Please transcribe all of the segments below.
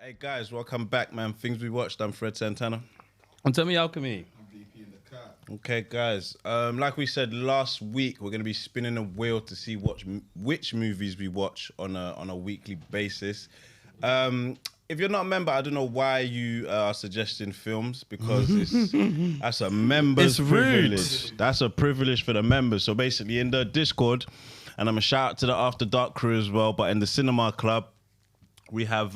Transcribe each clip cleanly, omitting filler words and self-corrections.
Hey guys, welcome back, man. Things we watched. I'm Fred Santana. And tell me Alchemy. I'm DP in the car. Okay, guys. Like we said last week, we're gonna be spinning a wheel to see which movies we watch on a weekly basis. If you're not a member, I don't know why you are suggesting films because that's a member's privilege. That's a privilege for the members. So basically, in the Discord, and I'm a shout out to the After Dark crew as well. But in the Cinema Club, we have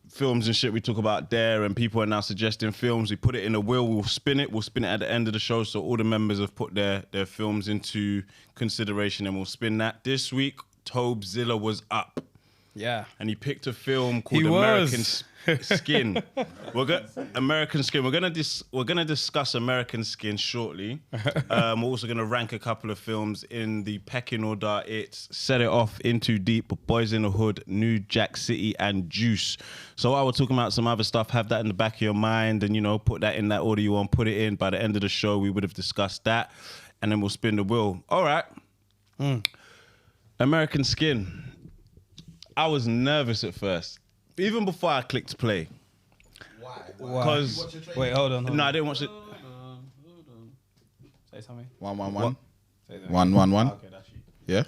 films and shit we talk about there, and people are now suggesting films. We put it in a wheel, we'll spin it at the end of the show, so all the members have put their films into consideration, and we'll spin that. This week, Tobezilla was up. Yeah. And he picked a film called American Skin. American Skin. We're gonna discuss American Skin shortly. We're also gonna rank a couple of films in the pecking order. It's Set It Off, In Too Deep, Boys in the Hood, New Jack City, and Juice. So while we're talking about some other stuff, have that in the back of your mind, and put that in that order you want. Put it in. By the end of the show, we would have discussed that, and then we'll spin the wheel. All right. American Skin. I was nervous at first, even before I clicked play. Why? Because Wait, hold on. no, I didn't watch it. Hold on. Say something. 1-1-1. Say that. 1-1-1. Okay, that's you. Yeah,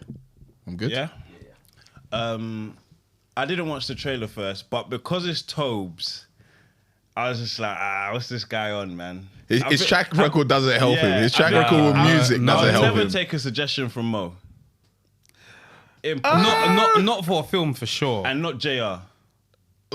I'm good. Yeah. I didn't watch the trailer first, but because it's Tobes, I was just like, what's this guy on, man? His track record doesn't help him. His track I- record with music doesn't I'll help never him. take a suggestion from Mo. Not for a film for sure. And not JR.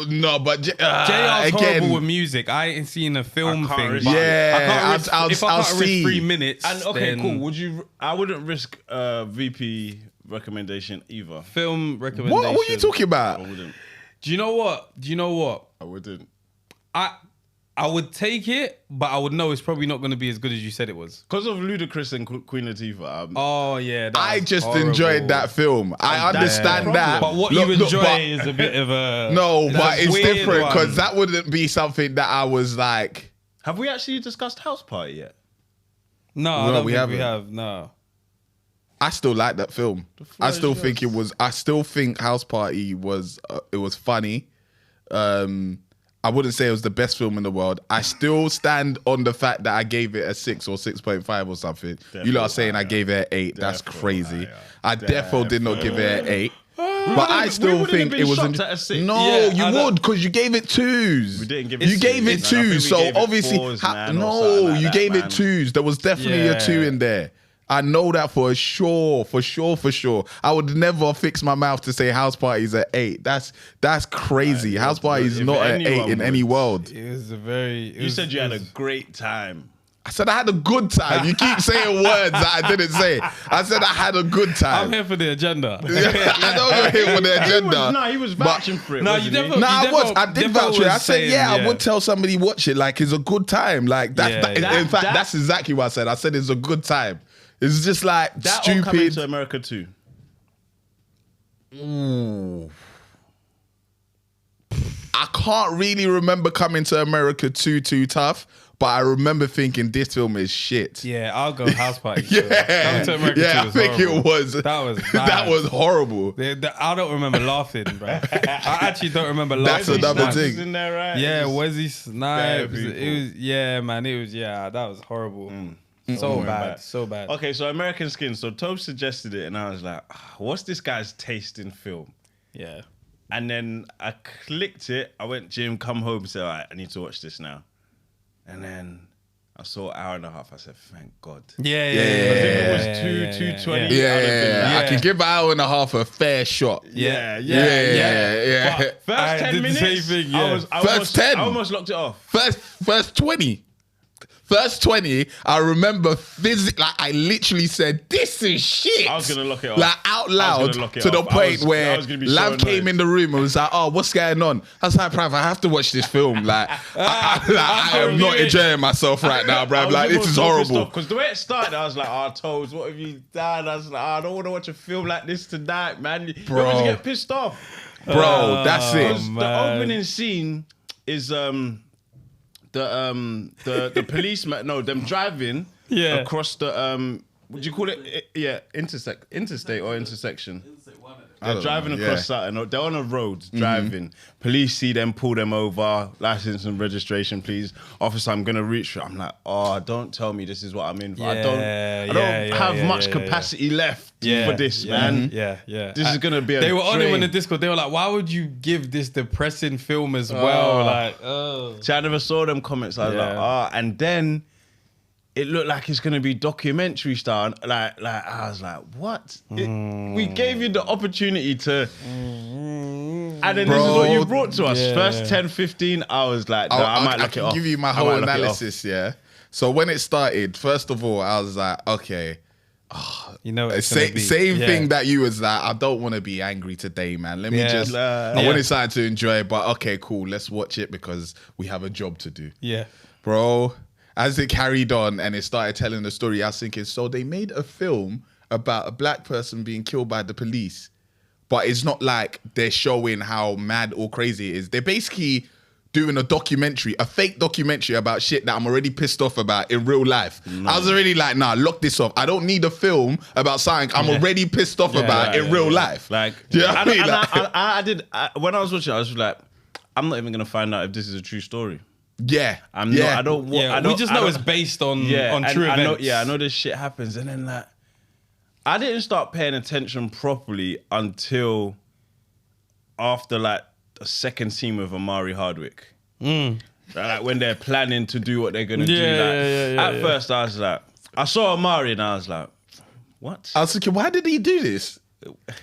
No, but JR's again, horrible with music. I ain't seen a film I can't thing. risk- but Yeah, I can't risk, if I I'll can't risk see. 3 minutes. And okay, then cool. I wouldn't risk VP recommendation either. Film recommendation. what are you talking I about? wouldn't. Do you know what? I wouldn't. I would take it, but I would know it's probably not going to be as good as you said it was. Because of Ludacris and Queen Latifah. Oh yeah, I just enjoyed that film. I understand that. But what Look, you enjoy but- is a bit of a No, but it's weird different one. because that wouldn't be something that I was like. Have we actually discussed House Party yet? No, I No, don't we think we haven't. have. No. I still like that film. I still think it was. I still think House Party was. It was funny. I wouldn't say it was the best film in the world. I still stand on the fact that I gave it a 6 or 6.5 or something. You lot are saying I gave it an 8. That's crazy. I defo did not give it an 8. But I still think it was. shocked at a 6. No, Yeah, you I don't- would because you gave it 2s. We didn't give You it gave it 2s, man. I think 2s, we so gave it obviously, 4s, man, or no, something like you that, gave man. it 2s. There was definitely a 2 in there. I know that for sure. I would never fix my mouth to say House Party is an 8. That's crazy. House Party is if not an 8 anyone in any would. world. It was a very. You said you had a great time. I said I had a good time. You keep saying words that I didn't say. I said I had a good I'm time. here for the agenda. I don't go here for the agenda. He was But- vouching for it. No, wasn't you he? definitely- No, I did Devo vouch for it. I was said, saying, I yeah. would tell somebody watch it. Like, it's a good time. Like, in fact, that's exactly what I said. I said it's a good time. It's just like That or Coming stupid. to America too. I can't really remember Coming to America too tough, but I remember thinking this film is shit. Yeah, I'll go House Party. Yeah, Coming to America yeah, 2 I was think horrible. it was. That was that bad. was horrible. I don't remember laughing, bro. I actually don't remember That's laughing. another Snipes thing. is in there, right? Yeah, It's- Wesley Snipes. people. It was, yeah, man. It was, yeah, that was horrible. So Don't worry bad, about it. so bad. Okay, so American Skin. So Tobe suggested it, and I was like, what's this guy's taste in film? Yeah. And then I clicked it. I went, Jim, come home and said, all right, I need to watch this now. And then I saw an hour and a half. I said, thank God. Yeah. If it was 2:20, I'd have been Yeah, like, I can give an hour and a half a fair shot. yeah. Yeah. But I first 10 did the minutes, same thing, yeah. First 10. I almost locked it off. First 20. First 20, I remember I literally said, this is shit. I was going to lock it off. Like out loud lock it to the off. point I where was gonna be so Lav came annoyed. in the room and was like, oh, what's going on? I was like, bruv, I have to watch this film. Like, I am not enjoying myself right now, bruv. Like, this is horrible. Because the way it started, I was like, Toes, what have you done? I was like, I don't want to watch a film like this tonight, man. You Bro. always get pissed off. Bro, that's it. Because the opening scene is the policeman, no, them driving across the, what do you call it? Yeah, interstate or intersection. They're driving across something. They're on a road driving. Police see them, pull them over. License and registration, please. Officer, I'm gonna reach for. I'm like, oh, don't tell me this is what I'm in for. I don't have much capacity left for this, man. This is gonna be. They were on him in the Discord. They were like, why would you give this depressing film as well? Like, See, I never saw them comments. I was like, and then it looked like it's gonna be documentary style. Like I was like, what? We gave you the opportunity to, and then this is what you brought to us. First 10, 15 hours, like, I might look it off. I can give you my whole analysis, yeah. So when it started, first of all, I was like, okay. You know, same thing that you was like, I don't want to be angry today, man. Let me just, I wanted something to enjoy, but okay, cool. Let's watch it because we have a job to do. Yeah. Bro, as it carried on and it started telling the story, I was thinking, so they made a film about a black person being killed by the police, but it's not like they're showing how mad or crazy it is. They're basically doing a documentary, a fake documentary about shit that I'm already pissed off about in real life. I was already like, nah, lock this off. I don't need a film about something I'm already pissed off about in real life. Like, do you know what I mean? I did, when I was watching, I was like, I'm not even going to find out if this is a true story. Yeah. I'm not, I don't, we just know it's based on true events. I know this shit happens. And then like, I didn't start paying attention properly until after like the second scene with Amari Hardwick. Like when they're planning to do what they're going to do. At first I was like, I saw Amari and I was like, what? I was thinking, why did he do this?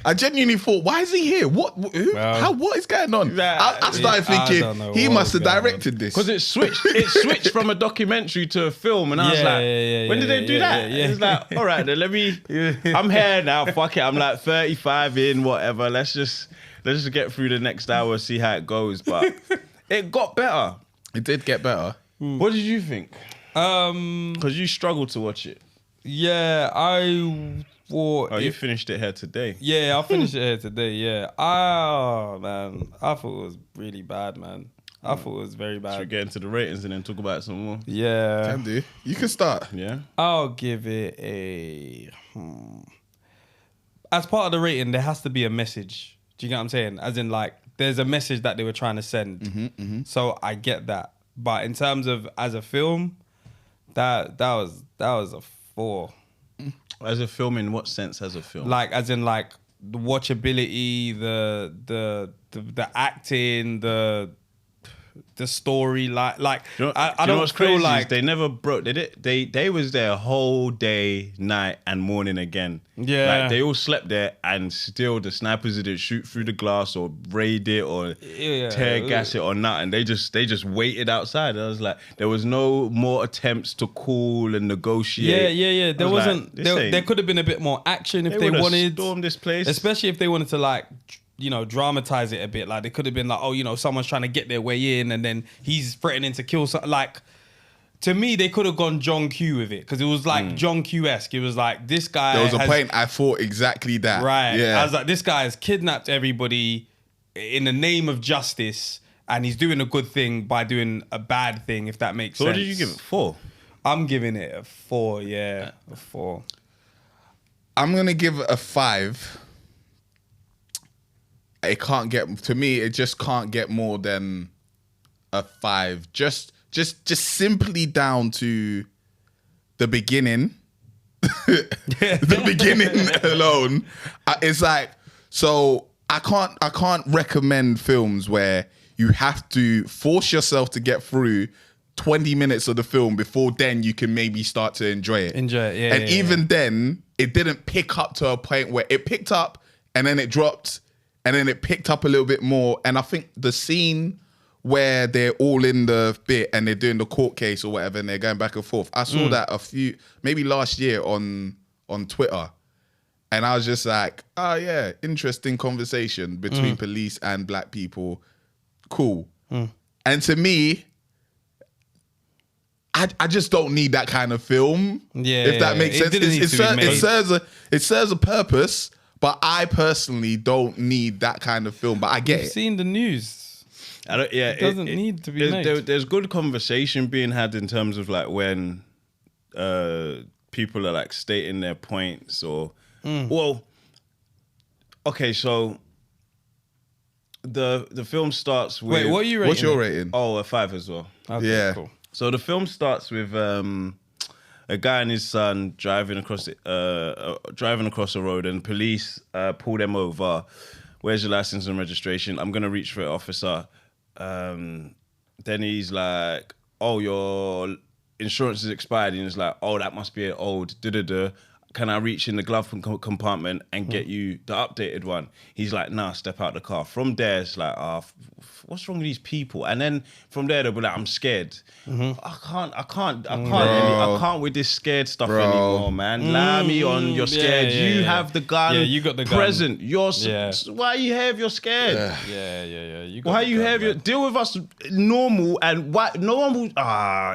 I genuinely thought, why is he here? What is going on? I started thinking he must have directed this. Because it switched from a documentary to a film, and I was like, when did they do that? It's like, all right, then I'm here now, fuck it. I'm like 35 in, whatever. Let's just get through the next hour, see how it goes. But it got better. It did get better. What did you think? Because you struggled to watch it. Yeah, I thought... you finished it here today. Yeah, I finished it here today, yeah. Oh, man. I thought it was really bad, man. I thought it was very bad. Should we get into the ratings and then talk about it some more? Yeah. Can do. You can start. Yeah. I'll give it a... As part of the rating, there has to be a message. Do you get what I'm saying? As in, like, there's a message that they were trying to send. So I get that. But in terms of as a film, that was a 4. As a film, in what sense? As a film, like as in like the watchability, the acting, the story, like I don't feel like they never broke. They was there whole day, night, and morning again. Yeah, like they all slept there, and still the snipers didn't shoot through the glass or raid it or tear gas it or nothing. They just waited outside. I was like, there was no more attempts to call and negotiate. Yeah. There wasn't. Like, there could have been a bit more action if they wanted. Storm this place, especially if they wanted to like, you know, dramatize it a bit. Like they could have been like, oh, you know, someone's trying to get their way in and then he's threatening to kill someone. Like, to me, they could have gone John Q with it because it was like John Q-esque. It was like, this guy There was a point I thought exactly that. Right. Yeah. I was like, this guy has kidnapped everybody in the name of justice and he's doing a good thing by doing a bad thing, if that makes sense. What did you give it? 4? I'm giving it a 4, yeah. A 4. I'm going to give it a 5. It can't get, to me, it just can't get more than a 5. Just simply down to the beginning. The beginning alone. It's like, so I can't recommend films where you have to force yourself to get through 20 minutes of the film before then you can maybe start to enjoy it. And even then, it didn't pick up to a point where it picked up and then it dropped and then it picked up a little bit more. And I think the scene where they're all in the bit and they're doing the court case or whatever and they're going back and forth, I saw that maybe last year on Twitter. And I was just like, oh yeah, interesting conversation between police and black people. Cool. And to me, I just don't need that kind of film. Yeah, if that makes sense. It serves a purpose, but I personally don't need that kind of film. But I get it. You've seen the news. It doesn't need to be made. There's good conversation being had in terms of like when people are like stating their points or well, Okay, so the film starts with. Wait, what are you rating? What's your rating? Oh, a 5 as well. Okay, Yeah. cool. So the film starts with a guy and his son driving across a road, and police pull them over. Where's your license and registration? I'm gonna reach for it, officer. Then he's like, "Oh, your insurance is expired," and he's like, "Oh, that must be an old da-da-da. Can I reach in the glove compartment and get you the updated one?" He's like, "Nah, step out the car." From there, it's like, what's wrong with these people? And then from there, they'll be like, "I'm scared. I can't with this scared stuff anymore, man. Lie me on, you're scared. You have the gun. Yeah, you got the gun. Present. Why are you here if you're scared? Yeah. You got Why the you gun, have your man. deal with us normal, and why no one will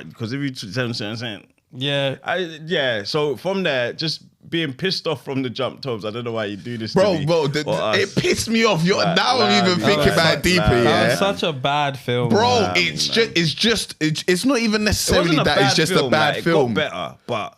because if you saying. Yeah. So from there, just being pissed off from the jump, Tobes. I don't know why you do this, to me it pissed me off. Now I'm even thinking about it deeper. That Yeah, was such a bad film, bro. man. It's not even necessarily It wasn't a that. bad It's just film, a bad like, film. It got better, but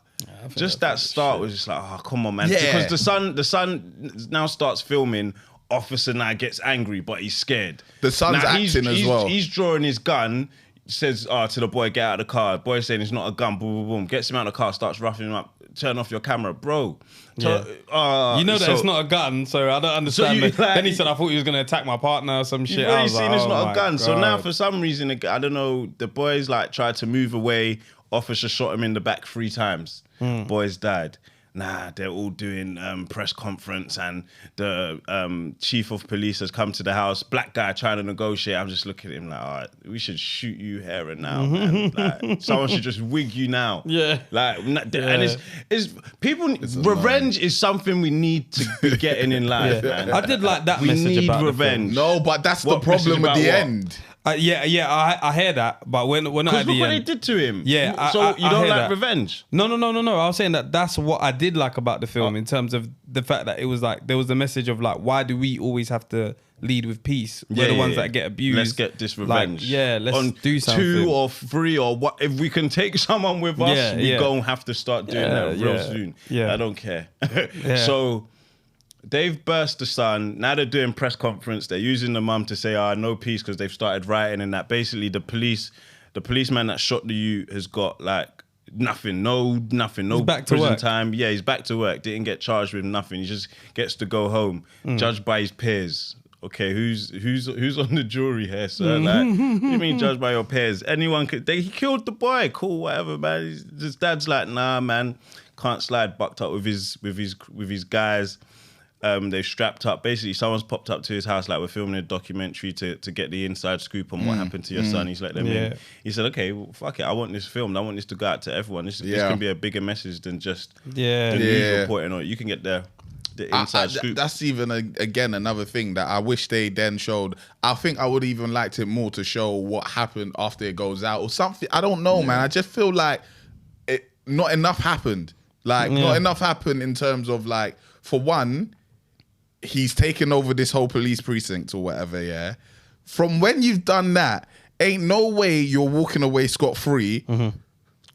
just that start was just like, oh, come on, man. Yeah. Because the son now starts filming. Officer now gets angry, but he's scared. The son's acting as well. He's drawing his gun. Says to the boy, "Get out of the car." Boy's saying it's not a gun. Boom, boom, boom. Gets him out of the car. Starts roughing him up. Turn off your camera, bro. You know that it's not a gun, so I don't understand. you, Then he said, "I thought he was going to attack my partner or some shit." You've I already was seen like, it's oh not my a gun. So God. now, for some reason, I don't know. The boys like tried to move away. Officer shot him in the back 3 times. Boys died. Nah, they're all doing press conference, and the chief of police has come to the house. Black guy trying to negotiate. I'm just looking at him like, all right, we should shoot you here and now, man. Like, someone should just wig you now. Yeah. Like, and it's people. Revenge is something we need to be getting in life, man. I did like that We message need about revenge. No, but that's the What message problem with about the what? end. I hear that, but we're not at Because look the what they end. did to him. Yeah, So you I don't hear like that. revenge? No. I was saying that's what I did like about the film in terms of the fact that it was like there was a message of like, why do we always have to lead with peace? We're the ones that get abused. Let's get this revenge. Like, let's on do something. 2 or 3 or what? If we can take someone with us, we gonna have to start doing that real soon. Yeah. I don't care. So they've burst the son. Now they're doing press conference. They're using the mum to say, no peace, because they've started rioting, and that basically the policeman that shot the youth has got like nothing, no back to prison work. time. Yeah, he's back to work. Didn't get charged with nothing. He just gets to go home, judged by his peers. Okay, who's on the jury here, sir? Like, what do you mean judged by your peers? Anyone could. He killed the boy. Cool, whatever, man. His dad's like, nah, man, can't slide. Bucked up with his guys. They've strapped up. Basically, someone's popped up to his house like, we're filming a documentary to get the inside scoop on what happened to your son. He's let them in. He said, okay, well, fuck it. I want this filmed. I want this to go out to everyone. This can be a bigger message than just the news reporting on it. You can get the inside scoop. That's even again another thing that I wish they then showed. I think I would even liked it more to show what happened after it goes out or something. I don't know, man. I just feel like not enough happened. Like not enough happened in terms of like, for one, he's taken over this whole police precinct or whatever, yeah? From when you've done that, ain't no way you're walking away scot-free.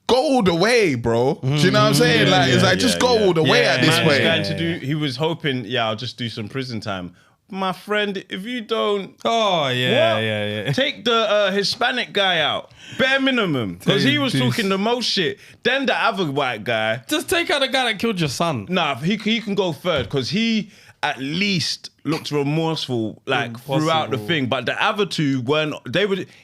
Go all the way, bro. Do you know what I'm saying? Just go all the way at this way. He was hoping, I'll just do some prison time. My friend, if you don't... Oh, yeah. Take the Hispanic guy out. Bare minimum. Because he was talking the most shit. Then the other white guy... Just take out the guy that killed your son. Nah, he can go third because he at least looked remorseful throughout the thing. But the other two weren't.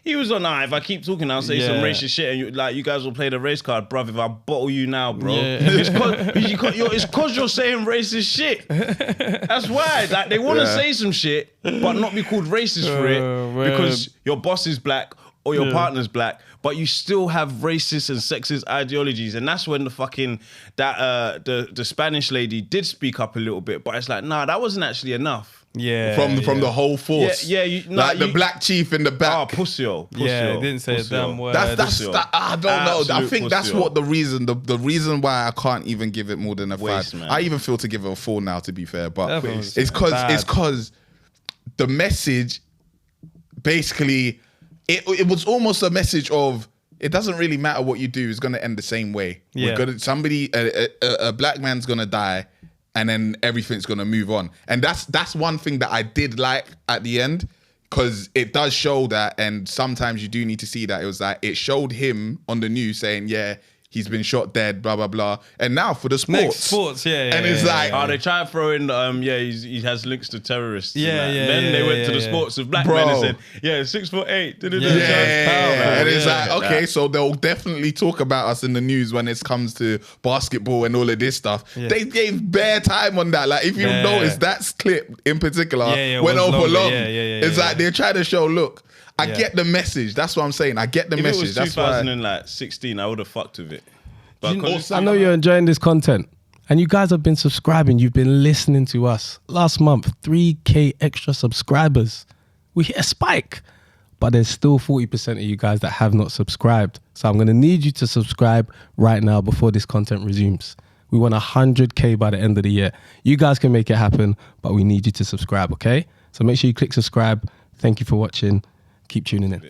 He was on. If I keep talking, I'll say some racist shit, and you guys will play the race card, bruv. If I bottle you now, bro, it's because you're saying racist shit. That's why. Like they want to say some shit, but not be called racist for it because your boss is black or your partner's black, but you still have racist and sexist ideologies. And that's when the Spanish lady did speak up a little bit, but it's like, nah, that wasn't actually enough. Yeah. From the whole force. Yeah. The black chief in the back. Oh, pussy. Yeah, didn't say a damn word. I don't know. I think that's what the reason why I can't even give it more than a 5. Man. I even feel to give it a 4 now, to be fair. But it's because the message basically... It was almost a message of, it doesn't really matter what you do, it's going to end the same way. Yeah. A black man's going to die, and then everything's gonna move on. And that's one thing that I did like at the end, because it does show that, and sometimes you do need to see that. It was like, it showed him on the news saying, yeah, he's been shot dead, blah, blah, blah. And now for the sports. Next sports, yeah. And it's like... Oh, they try to throw in, he has links to terrorists. Yeah, yeah. Then they went to the sports of black men and said, 6'8". Yeah. And it's like, okay, so they'll definitely talk about us in the news when it comes to basketball and all of this stuff. Yeah. They gave bare time on that. Like, if you notice, that clip in particular went over long. It's like they're trying to show, look, I get the message. That's what I'm saying. I get the message. If it was 2016, I would have fucked with it. But I know you're enjoying this content, and you guys have been subscribing. You've been listening to us. Last month, 3K extra subscribers. We hit a spike, but there's still 40% of you guys that have not subscribed. So I'm going to need you to subscribe right now before this content resumes. We want 100K by the end of the year. You guys can make it happen, but we need you to subscribe, okay? So make sure you click subscribe. Thank you for watching. Keep tuning in.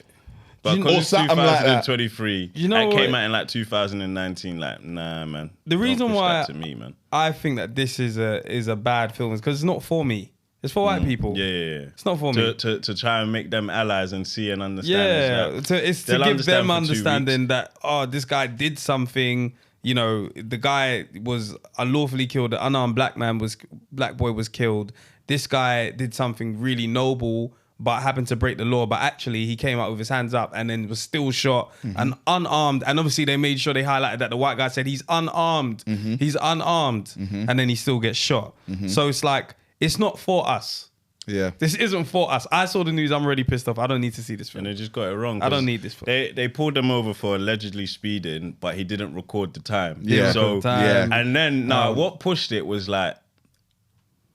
But because it's 2023, you know, it came out in like 2019. Like, nah, man. The reason why to me, man, I think that this is a bad film is because it's not for me. It's for white people. Yeah. It's not for me. To try and make them allies and see and understand. Yeah, it's to give them understanding that, this guy did something. You know, the guy was unlawfully killed. An unarmed black boy was killed. This guy did something really noble, but happened to break the law. But actually, he came out with his hands up and then was still shot and unarmed. And obviously, they made sure they highlighted that the white guy said he's unarmed. He's unarmed. And then he still gets shot. So it's like, it's not for us. Yeah. This isn't for us. I saw the news. I'm already pissed off. I don't need to see this film. And they just got it wrong. I don't need this film. They pulled him over for allegedly speeding, but he didn't record the time. Yeah. So, and then, what pushed it was like,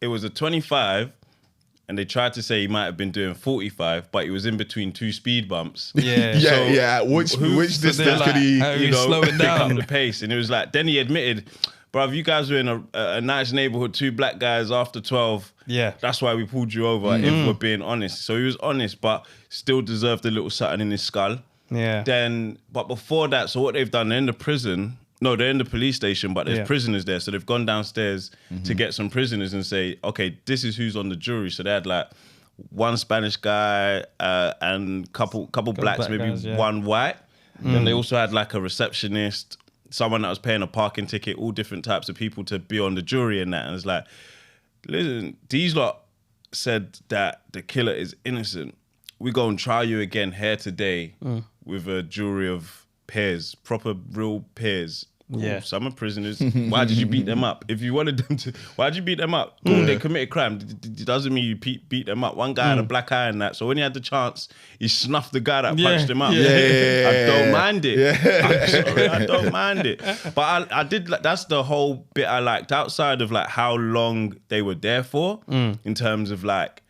it was a 25, and they tried to say he might have been doing 45, but he was in between two speed bumps. Yeah. Which distance could he, slow it pick down? up the pace? And it was like, then he admitted, bruv, you guys were in a nice neighborhood, 2 black guys after 12. Yeah. That's why we pulled you over, if we're being honest. So he was honest, but still deserved a little something in his skull. Yeah. But before that, so what they've done, they're in the prison. No, they're in the police station, but there's prisoners there. So they've gone downstairs to get some prisoners and say, okay, this is who's on the jury. So they had like one Spanish guy and couple blacks, maybe guys, one white. Then they also had like a receptionist, someone that was paying a parking ticket, all different types of people to be on the jury and that. And it's like, listen, these lot said that the killer is innocent. We go and try you again here today with a jury of peers, proper real peers. Cool. Yeah, some are prisoners. Why did you beat them up? If you wanted them to, why did you beat them up? Cool, they committed crime. Doesn't mean you beat them up. One guy had a black eye and that. So when he had the chance, he snuffed the guy that punched him up. I don't mind it. I'm sorry, I don't mind it. But I did. That's the whole bit I liked. Outside of like how long they were there for, in terms of like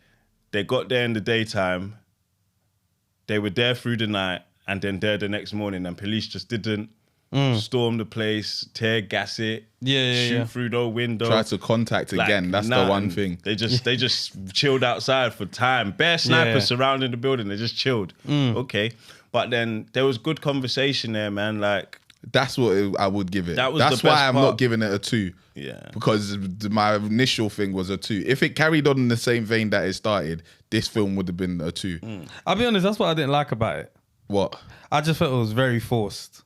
they got there in the daytime, they were there through the night, and then there the next morning, and police just didn't storm the place, tear gas it, shoot through the window, try to contact again. That's the one thing. They just chilled outside for time. Bare snipers surrounding the building. They just chilled. Okay, but then there was good conversation there, man. Like that's what I would give it. That's why I'm not giving it a 2. Yeah, because my initial thing was a 2. If it carried on in the same vein that it started, this film would have been a 2. I'll be honest. That's what I didn't like about it. What? I just felt it was very forced.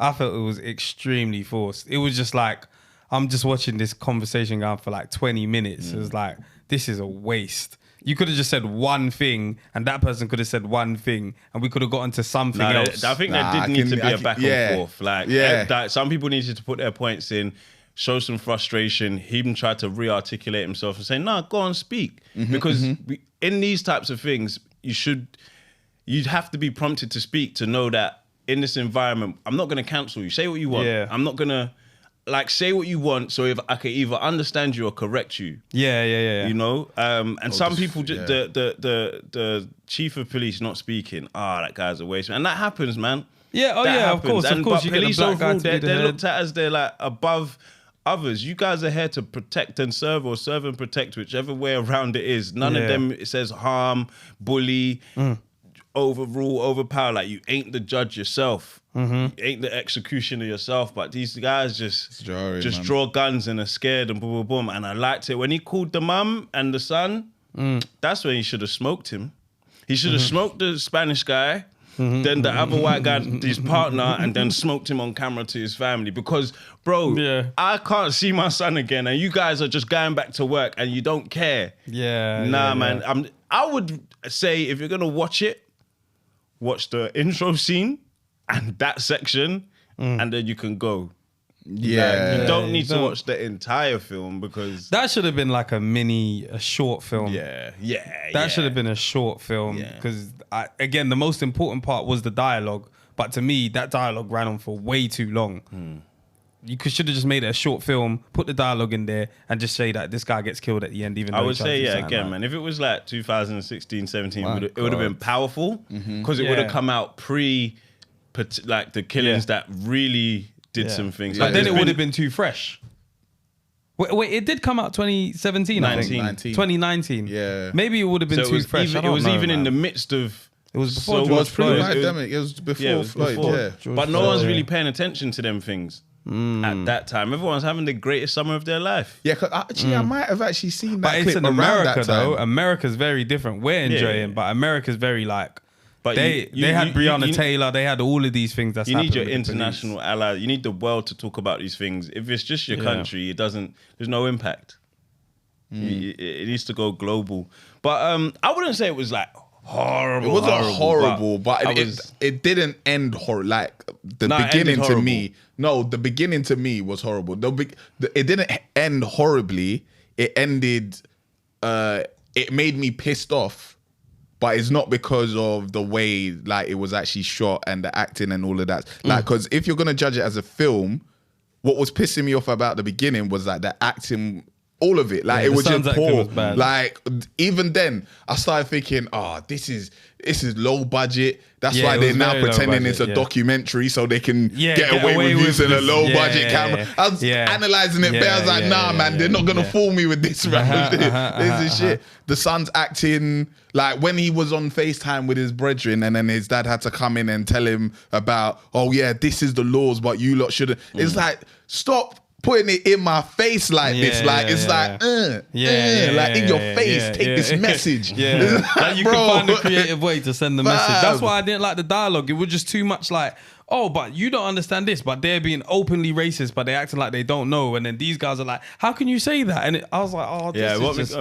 I felt it was extremely forced. It was just like, I'm just watching this conversation going for like 20 minutes. It was like, this is a waste. You could have just said one thing and that person could have said one thing and we could have gotten to something else. I think there did need to be a back and forth. Like, some people needed to put their points in, show some frustration. He even tried to re-articulate himself and say, no, go on, speak. Because in these types of things, you'd have to be prompted to speak to know that in this environment, I'm not going to cancel you. Say what you want. I'm not going to, say what you want so if I can either understand you or correct you. Yeah. You know? And some people, the chief of police not speaking, that guy's a waste. And that happens, man. Yeah, happens. of course. But police overall, they're looked at as they're like above others. You guys are here to protect and serve, or serve and protect, whichever way around it is. None of them, it says harm, bully, overrule, overpower. Like, you ain't the judge yourself. ain't the executioner yourself, but these guys just jarring, man. draw guns and are scared and boom, boom, boom. And I liked it when he called the mum and the son. That's when he should have smoked him. He should have smoked the Spanish guy, then the other white guy, his partner, and then smoked him on camera to his family. Because, bro, I can't see my son again, and you guys are just going back to work and you don't care. Nah, man. I would say if you're gonna watch it, watch the intro scene and that section, and then you can go. Yeah. Like, you don't need to watch the entire film because that should have been like a short film. That should have been a short film because again, the most important part was the dialogue. But to me, that dialogue ran on for way too long. You should have just made it a short film, put the dialogue in there, and just say that this guy gets killed at the end. Even though I would say, again, man, if it was like 2016, 17, it would have been powerful because it would have come out like the killings that really did some things. But Like, then it would have been too fresh. Wait, it did come out 2017, I think. 2019. Yeah. Maybe it would have been too fresh. It was even in the midst of. It was before so George much Floyd. It was before Floyd, yeah. But no one's really paying attention to them things at that time. Everyone's having the greatest summer of their life. Yeah, cause actually, I might have actually seen that But it's clip in around America, that time. though. America's very different. We're enjoying, but America's very like... But they had Breonna Taylor. They had all of these things. You need your international ally. You need the world to talk about these things. If it's just your country, it doesn't. There's no impact. It needs to go global. But I wouldn't say it was like horrible. It wasn't horrible, but it didn't end horrible. Like the beginning to me. No, the beginning to me was horrible. It didn't end horribly. It ended. It made me pissed off. But it's not because of the way like it was actually shot and the acting and all of that. Like, because if you're gonna judge it as a film, what was pissing me off about the beginning was like the acting, all of it. Like it was just poor. Like even then, I started thinking, this is low budget. That's why they're now pretending it's a documentary so they can get away with using a low budget camera. I was analysing it, but I was like, nah, man, they're not gonna fool me with this. This is shit. The son's acting like when he was on FaceTime with his brethren, and then his dad had to come in and tell him about, this is the laws, but you lot shouldn't. It's like, stop putting it in my face like this. Like it's like in your face. Take this message. Like you can find a creative way to send the message. That's why I didn't like the dialogue. It was just too much like, but you don't understand this, but they're being openly racist, but they acting like they don't know. And then these guys are like, how can you say that? And I was like, this is just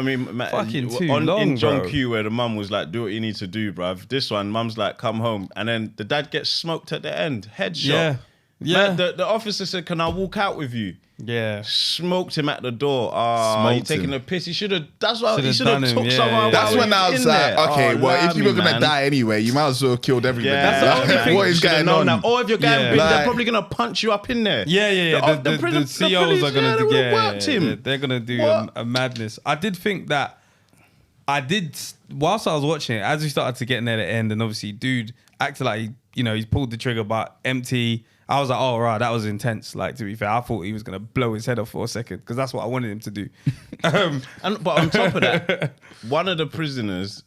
fucking too long, in John Q, where the mum was like, do what you need to do, bruv. This one, mum's like, come home. And then the dad gets smoked at the end. Headshot. Man, the officer said, can I walk out with you? Yeah. Smoked him at the door. You're taking a piss. He should have. That's why he should have took someone. That's when I was like, okay, well, if you were gonna die anyway, you might as well have killed everybody. Yeah. That's the only thing. What is going on? Now. Or if you're going, they're probably gonna punch you up in there. The COs are gonna do. They're gonna do a madness. I did think that. Whilst I was watching it, as we started to get near the end, and obviously, dude acted like he's pulled the trigger, but empty. I was like, right, that was intense. Like, to be fair, I thought he was going to blow his head off for a second because that's what I wanted him to do. But on top of that, one of the police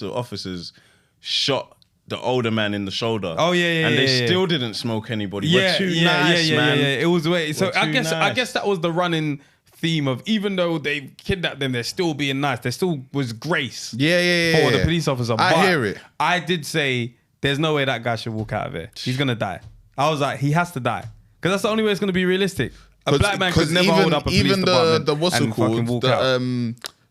officers shot the older man in the shoulder. And they still didn't smoke anybody. We're too nice, man. It was way. So I guess that was the running theme of, even though they kidnapped them, they're still being nice. There still was grace for the police officer. I hear it. I did say, there's no way that guy should walk out of it. He's going to die. I was like, he has to die. Because that's the only way it's going to be realistic. A black man could never hold up a police department and fucking walk out.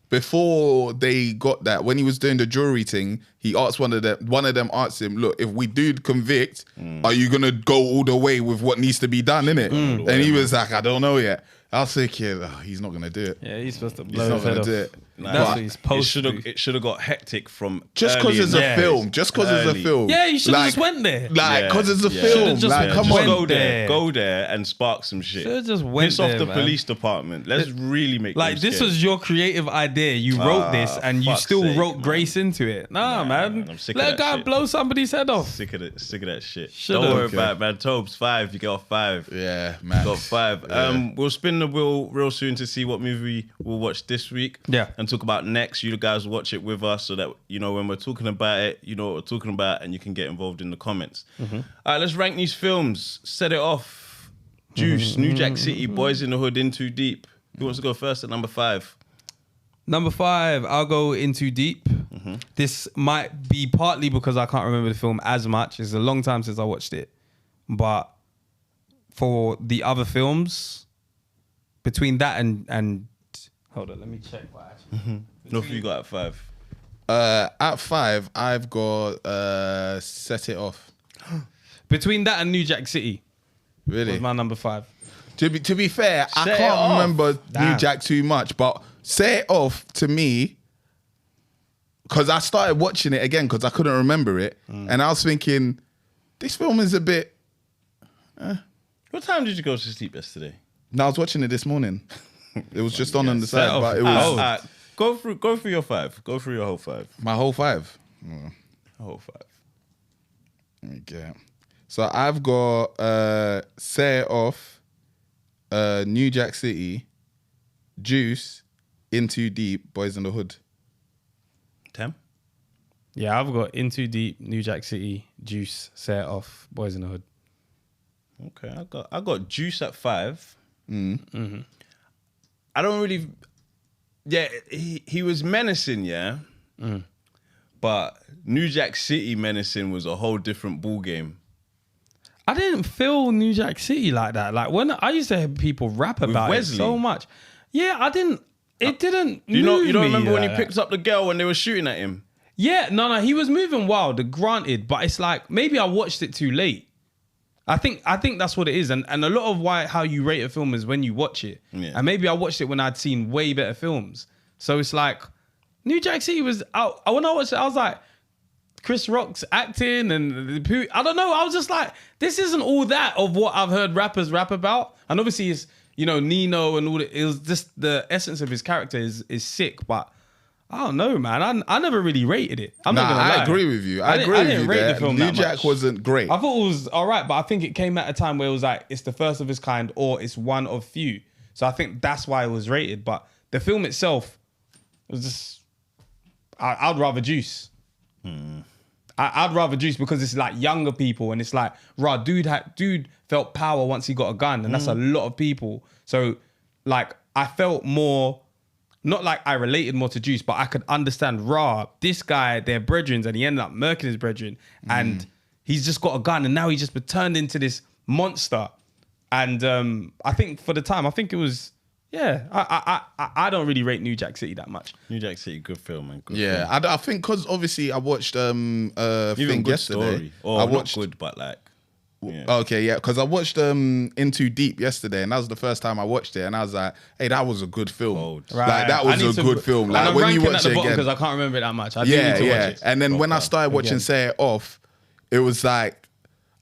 Before they got that, when he was doing the jury thing, he asked one of them asked him, look, if we do convict, are you going to go all the way with what needs to be done, innit? And he was like, I don't know yet. I was thinking, he's not going to do it. Yeah, he's supposed to blow his head off. That's what he's supposed to do. It should have got hectic from just because it's a film. Just because it's a film. Yeah, you should have just went there. Like, because it's a film. Like, come on. Go there and spark some shit. Should have just went Piss off the police department. Let's really make like this was your creative idea. You wrote this and you still wrote grace into it. Nah, man. Let a guy blow somebody's head off. Sick of that shit. Don't worry about it, man. Tobes, 5. You get off 5. Yeah, man. Got 5. We'll spin the wheel real soon to see what movie we'll watch this week. Yeah. And talk about next. You guys watch it with us so that, you know, when we're talking about it, you know what we're talking about and you can get involved in the comments. All right, let's rank these films. Set it off. Juice, New Jack City, Boys in the Hood, In Too Deep. Who wants to go first at number 5? Number 5, I'll go In Too Deep. This might be partly because I can't remember the film as much. It's a long time since I watched it. But for the other films, between that and hold on, let me check what actually. What have you got at 5? At 5, I've got Set It Off. Between that and New Jack City Really? was my number 5. To be fair, I Set It can't Off. remember New Damn. Jack too much, but Set It Off to me, because I started watching it again because I couldn't remember it, and I was thinking, this film is a bit. What time did you go to sleep yesterday? No, I was watching it this morning. It was just on the Set It side, Off. but it was Go through your 5. Go through your whole 5. my whole 5. Whole 5. Okay. So I've got Set It Off, New Jack City, Juice, In Too Deep, Boys in the Hood. 10. Yeah, I've got In Too Deep, New Jack City, Juice, Set It Off, Boys in the Hood. Okay, I got Juice at 5. I don't really. Yeah, he was menacing, yeah. But New Jack City menacing was a whole different ball game. I didn't feel New Jack City like that. Like when I used to hear people rap about Wesley. it so much. Yeah, I didn't. It didn't. You don't move remember me when he like picked up the girl when they were shooting at him? Yeah, no, he was moving wild. Granted, but it's like maybe I watched it too late. I think that's what it is, and a lot of how you rate a film is when you watch it. Yeah. And maybe I watched it when I'd seen way better films. So it's like New Jack City was out. When I watched it, I was like, Chris Rock's acting and I don't know. I was just like, this isn't all that of what I've heard rappers rap about. And obviously, it's Nino and all. It was just the essence of his character is sick, but. I don't know, man. I never really rated it. I'm not gonna lie. I agree with you. I didn't rate the film New that Jack much. wasn't great. I thought it was all right, but I think it came at a time where it was like it's the first of its kind or it's one of few. So I think that's why it was rated. But the film itself was just. I'd rather Juice. I'd rather Juice because it's like younger people and it's like, dude felt power once he got a gun, and that's a lot of people. So like I felt more. Not like I related more to Juice, but I could understand this guy, they're brethren, and he ended up murking his brethren, and he's just got a gun, and now he's just been turned into this monster. And I think for the time, I think it was, I don't really rate New Jack City that much. New Jack City, good film, man. Good Yeah, film. I think because obviously I watched Even thing good yesterday. story. Or I not watched good, but like. Yeah. Okay, yeah, because I watched In Too Deep yesterday, and that was the first time I watched it, and I was like, "Hey, that was a good film. Bold. Like that was a good film. Like I'm when you ranking watch at the it bottom again, because I can't remember it that much. I do yeah, need to yeah. watch it. And then when I Proper. started watching Again. Set It Off, it was like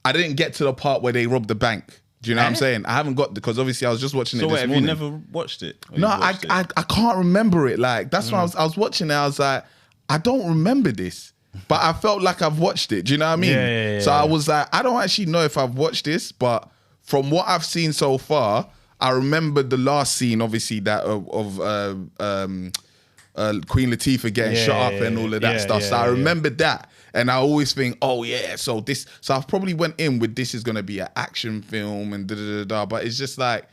I didn't get to the part where they robbed the bank. Do you know what I'm saying? I haven't got because obviously I was just watching So it wait, this have morning. you never watched it? Or No, you've watched it? I can't remember it. Like that's when I was watching it. I was like, I don't remember this, but I felt like I've watched it. Do you know what I mean? Yeah. So I was like, I don't actually know if I've watched this, but from what I've seen so far, I remember the last scene, obviously that of Queen Latifah getting shot up and all of that stuff. So I remembered that. And I always think, oh yeah, so I probably went in with this is gonna be an action film and da. But it's just like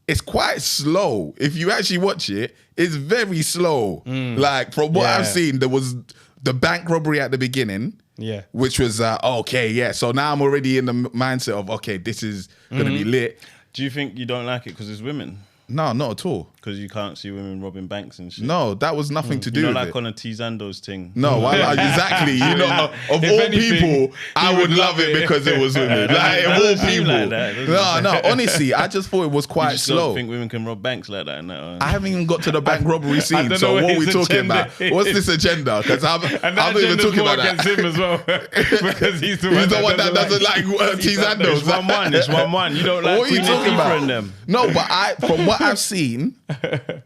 it's quite slow. If you actually watch it, it's very slow. Like from what I've seen, there was the bank robbery at the beginning. Yeah. Which was okay, yeah. So now I'm already in the mindset of okay, this is gonna be lit. Do you think you don't like it because it's women? No, not at all. Because you can't see women robbing banks and shit? No, that was nothing to do You know, with like it. on a Tizando's thing. No, exactly. You know, of If all anything, people, I would love it because it was women. Like of all doesn't seem people. like that, does it? No, honestly, I just thought it was You quite just slow. don't think women can rob banks like that and that. I haven't even got to the bank robbery scene. don't So know what what are we his talking agenda about? is. What's this agenda? Because I'm And that not even agenda's talking more about against that. him as well. Because he's the one that doesn't like Tizandos. It's 1-1. It's 1-1. You don't like What are you Queen talking Latifah about? and them. No, but from what I've seen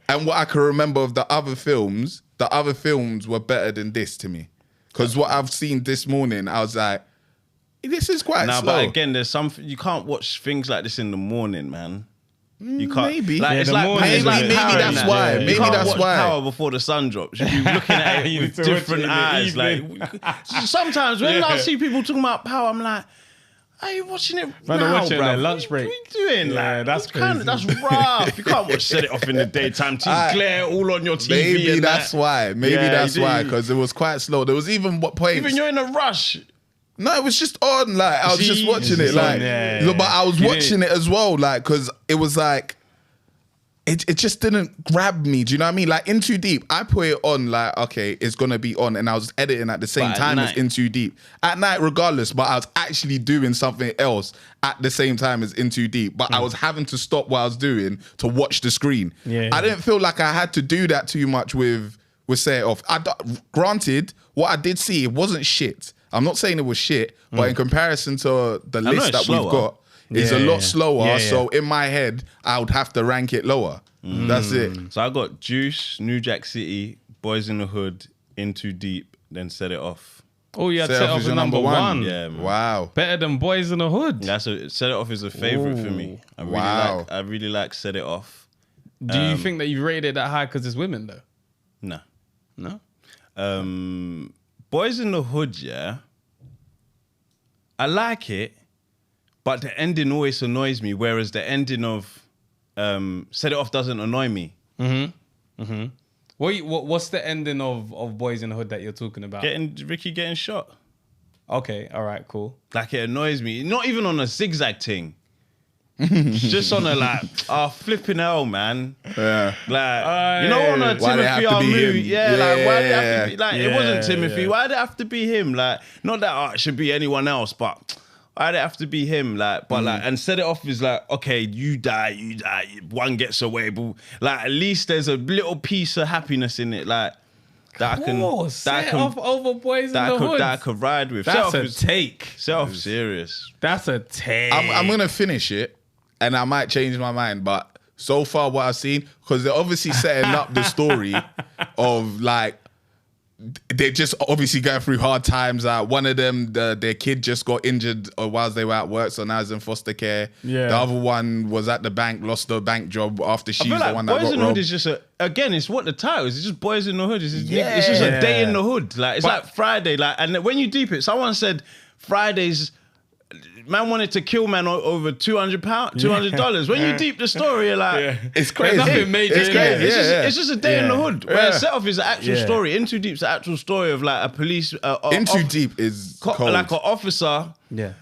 and what I can remember of the other films were better than this to me. Because what I've seen this morning, I was like, this is quite Nah, slow. but again, there's some you can't watch things like this in the morning, man. You can't. Maybe. Like, Yeah, it's the like, morning it's is like maybe power that's in that. why. You Maybe can't that's watch why. Power before the sun drops. You'll be looking at You it need with to watch it different in the eyes. evening. Like sometimes when I see people talking about Power, I'm like, are you watching it Man, now, watching bro? their lunch break. What are you doing? Yeah, Like, that's that's rough. You can't watch Set It Off in the daytime. Glare all on your TV. Maybe and that's that. why. Maybe Yeah, that's you do. why, because it was quite slow. There was even what points. Even you're in a rush. No, it was just on. Like I was See, just watching it's it. just Like, on, yeah, look, but I was You watching it as well. Like, because it was like, it just didn't grab me. Do you know what I mean? Like In Too Deep, I put it on. Like, okay, it's gonna be on, and I was editing at the same But at time as night. In Too Deep at night, regardless. But I was actually doing something else at the same time as In Too Deep. But I was having to stop what I was doing to watch the screen. Yeah. I didn't feel like I had to do that too much with Set It Off. Granted, what I did see, it wasn't shit. I'm not saying it was shit, but in comparison to the know list it's that slower. we've got, it's a Yeah, lot yeah. slower. Yeah, yeah. So in my head, I would have to rank it lower. That's it. So I got Juice, New Jack City, Boys in the Hood, In Too Deep, then Set It Off. Oh, you had Set Set Off Off is as your number one. Yeah, man. Wow. Better than Boys in the Hood. Set It Off is a favorite for me. Wow. I really like Set It Off. Do you think that you rated it that high because it's women though? No. No. Boys in the Hood, yeah. I like it, but the ending always annoys me. Whereas the ending of Set It Off doesn't annoy me. What's the ending of Boys in the Hood that you're talking about? Ricky getting shot. Okay, all right, cool. Like it annoys me. Not even on a zigzag thing. Just on a like, flipping hell, man. Yeah. Like, you know, on a Why they have Timothy to R. be movie, him? yeah, like, why did it have to be, like, it Yeah, wasn't Timothy, yeah. why did it have to be him? Like, not that it should be anyone else, but why did it have to be him? Like, but like, and Set It Off is like, okay, you die, one gets away, but like, at least there's a little piece of happiness in it, like, that I can, Set Off over Boys in the Hood. that I could ride with. That's Set a Off is take. serious. That's a take. I'm going to finish it, and I might change my mind, but so far what I've seen, because they're obviously setting up the story of like, they're just obviously going through hard times. One of them, their kid just got injured whilst they were at work, so now he's in foster care. Yeah. The other one was at the bank, lost the bank job after I she's feel the like one that Boys got in the Hood robbed. is just again, it's what the title is. It's just Boys in the Hood. It's just a day in the hood. Like it's like Friday. Like, and when you deep it, someone said Fridays. Man wanted to kill man over $200. When you deep the story, you're like, It's crazy. nothing major It's in crazy. it. it's just a day in the hood. Yeah. Whereas Set Off is the actual Yeah. story. In Too Deep's the actual story of like a police. In Too Deep is cold. Like an officer. Yeah.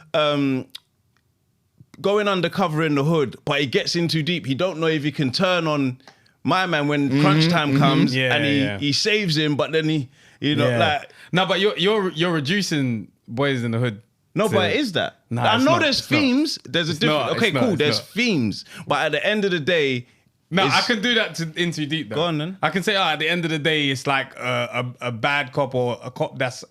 Going undercover in the hood, but he gets in too deep. He don't know if he can turn on my man when crunch time comes, Yeah, and yeah. he saves him. But then he, like no, but you're reducing Boys in the Hood. no, to- but it is that. Nah, I it's know not, there's it's not. themes. There's a different. not, Okay, it's cool. not, There's it's themes, but at the end of the day, No, it's- I can do that In Too Deep though. Go on, then. I can say, at the end of the day, it's like a bad cop or a cop that's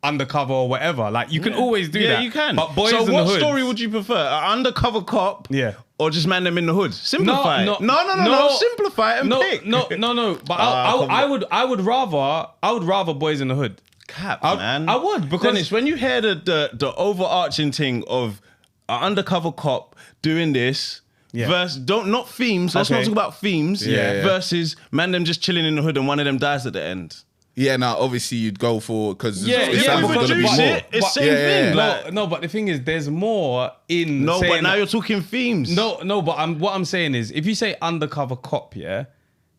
undercover or whatever. Like you can always do that. Yeah, you can. But Boys so in what the Hood. story would you prefer? An undercover cop? Yeah. Or just man them in the hood? Simplify No, it. No. Simplify it and no, pick. No. But come I would rather Boys in the Hood. Cap, I- man. I would, because- Dennis, when you hear the overarching thing of an undercover cop doing this versus not themes. Let's not Okay. talk about themes. Yeah. Versus man them just chilling in the hood and one of them dies at the end. Yeah, no, obviously you'd go for, because Yeah, it yeah, sounds we like there's gonna be reduce more. it. It's But- same Yeah, thing. yeah. Like, No, but the thing is, there's more in. no, saying but now you're talking themes. No, but what I'm saying is, if you say undercover cop, yeah,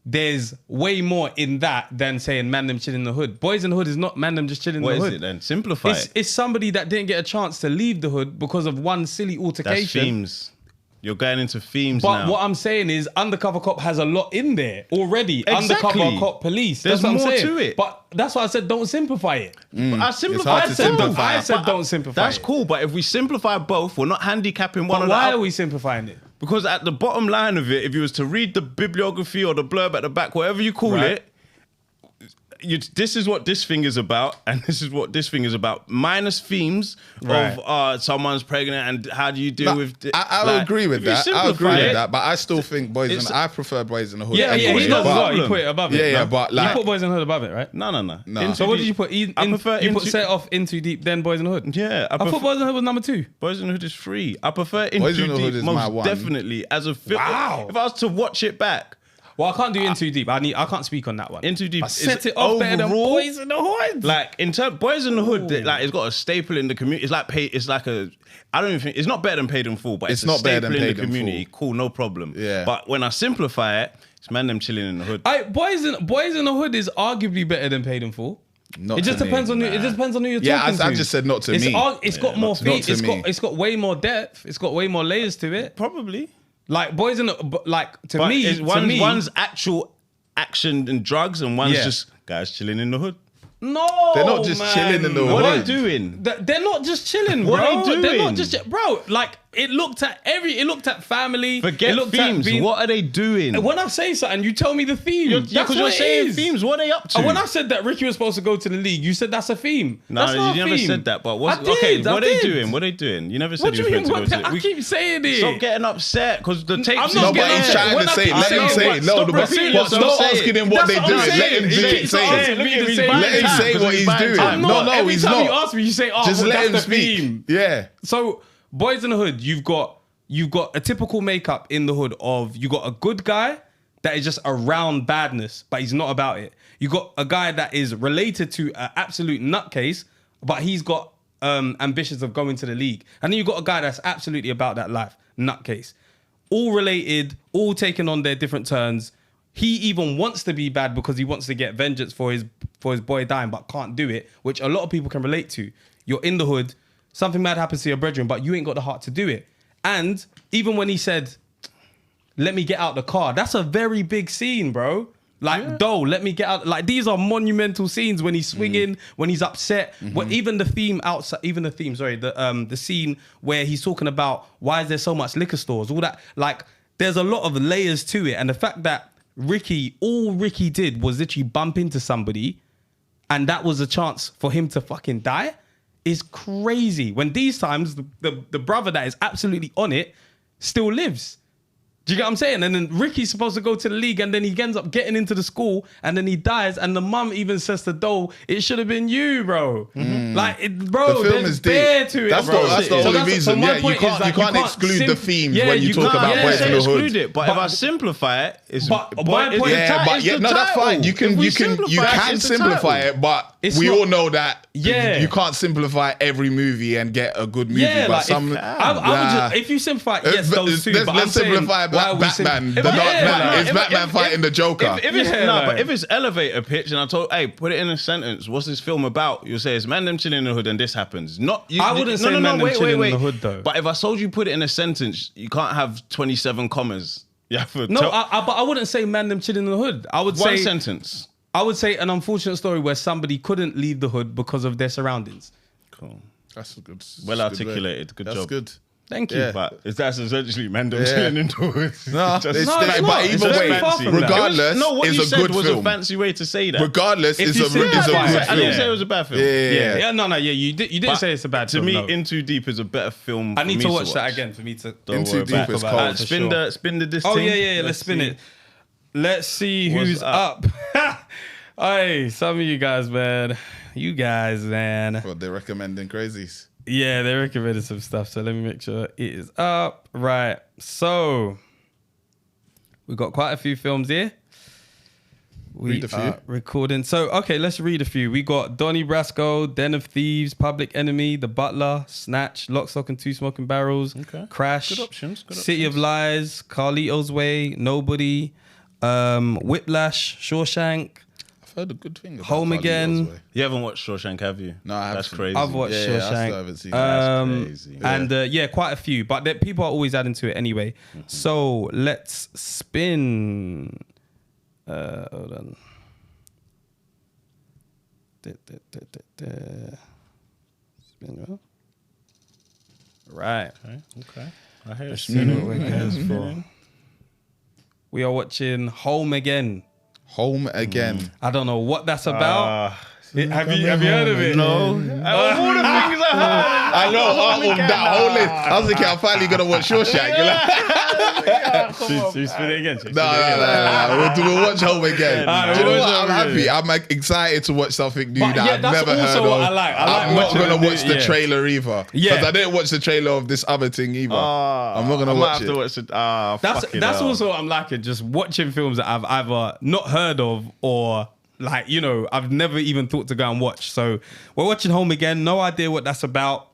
there's way more in that than saying man them chilling in the hood. Boys in the Hood is not man them just chilling What in the is hood. it then? Simplify it. It's somebody that didn't get a chance to leave the hood because of one silly That's altercation. themes. You're going into themes But now. what I'm saying is, undercover cop has a lot in there already. Exactly. Undercover cop police. There's That's what more I'm saying. to it. But that's why I said don't simplify it. I simplify hard it to too. simplify. I said But don't simplify That's it. cool, but if we simplify both, we're not handicapping one But or the why other. are we simplifying it? Because at the bottom line of it, if you was to read the bibliography or the blurb at the back, whatever you call Right. it, this is what this thing is about, and this is what this thing is about. Minus themes of someone's pregnant and how do you deal with. I agree with that. I agree with that, but I still think I prefer Boyz in the Hood. Yeah, anyway. he does as well. You put it above it. Yeah, but like you put Boyz in the Hood above it, right? No. So what did you put? I prefer you put Set Off, In Too Deep, then Boyz in the Hood. Yeah, I thought Boyz in the Hood was number 2. Boyz in the Hood is 3. I prefer In Boyz Too in the Hood Deep is my most one. definitely as a film. Wow. If I was to watch it back. Well, I can't do In Too Deep. I can't speak on that one. In Too Deep But is Set It Off better than overall, Boyz in the Hood. Like Boyz in the Hood, like it's got a staple in the community. It's like I don't even think it's not better than Paid in Full, but it's not a better staple than in the Paid in community. Full. Cool, no problem. Yeah. But when I simplify it, it's man them chilling in the hood. Boyz in the Hood is arguably better than Paid in Full. Not It just to me, depends on it just depends on who you're talking to. I just said not to me. It's got more feet. to me. It's got way more depth. It's got way more layers to it. Probably. Like Boyz in the But me, one's actual action and drugs, and one's just guys chilling in the hood. no, They're not just man. chilling in the What are hood. they doing? They're not just chilling, bro. What are they They're doing? not just bro. Like it looked at family. Forget it looked themes. At What are they doing? when I say something, you tell me the theme. Yeah, That's because you're what it saying is. themes. What are they up to? And when I said that Ricky was supposed to go to the league, you said that's a theme. No, that's not you a never theme. said that. But I did, what are they I did. doing? What are they doing? You never said What he do was you meant to mean? go to. I keep saying it. Stop getting upset because the tapes. I'm is not No, but getting he's upset. trying When to I say it. keep Let him saying say it. it. No, Stop but repeating stop yourself. asking him what That's they what I'm doing. Let saying. him He do keeps it. Say asking it. me to Let say him it. say what he's doing. I'm No, not. no, Every he's time you not. ask me, you say, "Oh, Just well, let that's him the speak. theme." Yeah. So, Boyz in the Hood, you've got a typical makeup in the hood of you got a good guy that is just around badness, but he's not about it. You got a guy that is related to an absolute nutcase, but he's got ambitions of going to the league. And then you got a guy that's absolutely about that life, nutcase. All related, all taking on their different turns. He even wants to be bad because he wants to get vengeance for his boy dying, but can't do it, which a lot of people can relate to. You're in the hood, something bad happens to your brethren, but you ain't got the heart to do it. And even when he said, let me get out the car, that's a very big scene, bro. Like, let me get out. Like, these are monumental scenes when he's swinging, when he's upset. When even the theme outside, the scene where he's talking about why is there so much liquor stores, all that. Like, there's a lot of layers to it. And the fact that all Ricky did was literally bump into somebody and that was a chance for him to fucking die is crazy. When these times, the brother that is absolutely on it still lives. Do you get what I'm saying? And then Ricky's supposed to go to the league and then he ends up getting into the school and then he dies and the mum even says to Dole, it should have been you, bro. Like, bro, The film there's is deep. bare to it, That's bro. the only reason. my Yeah, point you is, like, can't exclude the themes when you talk about Boyz in the Hood. Exclude it, but if I simplify it, it's But my point- That's fine. You can simplify it, but It's we not- all know that Yeah. you can't simplify every movie and get a good movie. Yeah, but like some, I would just, if you simplify, yes, those two. But I'm let's saying, simplify why are we Batman. The Yeah, Dark Knight. like, It's Batman fighting the Joker. If it's Yeah, like- but if it's elevator pitch and I told, hey, put it in a sentence. What's this film about? You'll say it's man them chilling in the hood and this happens. Not you. I wouldn't say man them chilling in the hood, though. But if I told you put it in a sentence, you can't have 27 commas. Yeah, No, but I wouldn't say man them chilling in the hood. I would one say sentence. I would say an unfortunate story where somebody couldn't leave the hood because of their surroundings. Cool. That's a good. Well that's a good articulated. Good That's job. good. Thank you. Yeah. But that's essentially man them chilling in the hood. No, Just- it's No, it's but not. either It's way, very far from that. regardless, no, what is you a said good was film. a fancy way to say that. Regardless, If is you a good simplify it, film. I didn't say it was a bad film. You didn't But say it's a bad to film. me, no. In Too Deep is a better film. I need for to me watch that again for me to. Don't In worry Too about Deep is it. cold. Spin the Oh thing. yeah. Let's spin it. Let's see What's who's up? up. Hey, some of you guys, man. You guys, man. Well, they're recommending crazies. Yeah, they recommended some stuff, so let me make sure it is up. Right. So we've got quite a few films here. Read a few. Are recording. So, okay, let's read a few. We got Donnie Brasco, Den of Thieves, Public Enemy, The Butler, Snatch, Lock, Stock and Two Smoking Barrels, Okay. Crash, Good options, good City options. of Lies, Carlito's Way, Nobody, Whiplash, Shawshank, I've heard a good thing. About Home Carlito's Again. Way. You haven't watched Shawshank, have you? No, I haven't. That's crazy. I've watched Yeah, I Shawshank. still haven't seen it. That's crazy. And quite a few, but people are always adding to it anyway. So let's spin. Hold on. Spin well. Right. Okay. I hear See what we're going for. We are watching Home Again. Home Again. I don't know what that's about. Have you heard of it? No. All the things I heard. I know, that whole list. I was thinking, I'm finally going to watch Shawshank. Should we spin it again? No. We'll watch Home Again. Do you know what? I'm happy. I'm like, excited to watch something new that I've never heard of. What I like. I'm not going to watch the trailer either. Yeah. Because I didn't watch the trailer of this other thing either. I'm not going to watch it. That's also what I'm liking, just watching films that I've either not heard of or like, you know, I've never even thought to go and watch. So we're watching Home Again. No idea what that's about.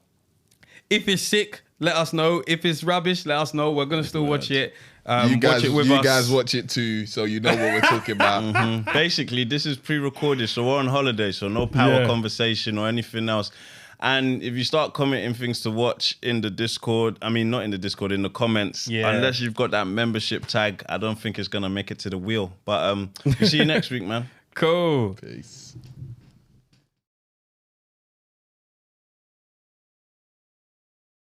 If it's sick, let us know. If it's rubbish, let us know. We're going to still watch it. You watch it with us. guys watch it too, so you know what we're talking about. Basically, this is pre-recorded, so we're on holiday, so no power conversation or anything else. And if you start commenting things to watch in the Discord, I mean, not in the Discord, in the comments, unless you've got that membership tag, I don't think it's going to make it to the wheel. But we'll see you next week, man. Cool. Peace.